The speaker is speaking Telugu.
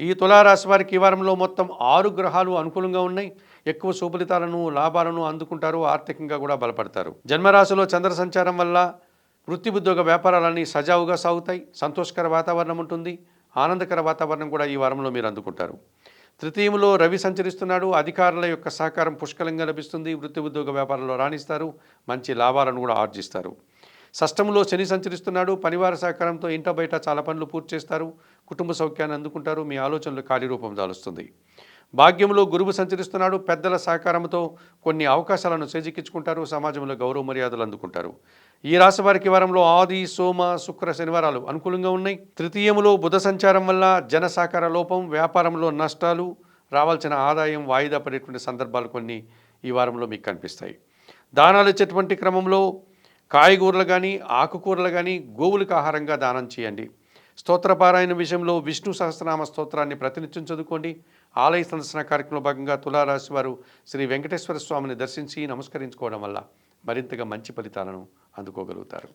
ఈ తులారాశి వారికి ఈ వారంలో మొత్తం 6 గ్రహాలు అనుకూలంగా ఉన్నాయి. ఎక్కువ శుభలితాలను, లాభాలను అందుకుంటారు. ఆర్థికంగా కూడా బలపడతారు. జన్మరాశిలో చంద్ర సంచారం వల్ల వృత్తి, ఉద్యోగ వ్యాపారాలన్నీ సజావుగా సాగుతాయి. సంతోషకర వాతావరణం ఉంటుంది. ఆనందకర వాతావరణం కూడా ఈ వారంలో మీరు అందుకుంటారు. తృతీయంలో రవి సంచరిస్తున్నాడు. అధికారుల యొక్క సహకారం పుష్కలంగా లభిస్తుంది. వృత్తి, ఉద్యోగ వ్యాపారంలో రాణిస్తారు. మంచి లాభాలను కూడా ఆర్జిస్తారు. షష్టంలో శని సంచరిస్తున్నాడు. పనివార సహకారంతో ఇంట బయట చాలా పనులు పూర్తి చేస్తారు. కుటుంబ సౌఖ్యాన్ని అందుకుంటారు. మీ ఆలోచనలు కార్యరూపం దాలుస్తుంది. భాగ్యంలో గురువు సంచరిస్తున్నాడు. పెద్దల సహకారంతో కొన్ని అవకాశాలను చేజిక్కించుకుంటారు. సమాజంలో గౌరవ మర్యాదలు అందుకుంటారు. ఈ రాశి వారికి వారంలో ఆది, సోమ, శుక్ర, శనివారాలు అనుకూలంగా ఉన్నాయి. తృతీయములో బుధ సంచారం వల్ల జన సహకార లోపం, వ్యాపారంలో నష్టాలు, రావాల్సిన ఆదాయం వాయిదా పడేటువంటి సందర్భాలు కొన్ని ఈ వారంలో మీకు కనిపిస్తాయి. దానాలు ఇచ్చేటువంటి క్రమంలో కాయగూరలు కానీ, ఆకుకూరలు కానీ గోవులకు ఆహారంగా దానం చేయండి. స్తోత్రపారాయణ విషయంలో విష్ణు సహస్రనామ స్తోత్రాన్ని ప్రతినిత్యం చదువుకోండి. ఆలయ సందర్శన కార్యక్రమంలో భాగంగా తులారాశి వారు శ్రీ వెంకటేశ్వర స్వామిని దర్శించి నమస్కరించుకోవడం వల్ల మరింతగా మంచి ఫలితాలను అందుకోగలుగుతారు.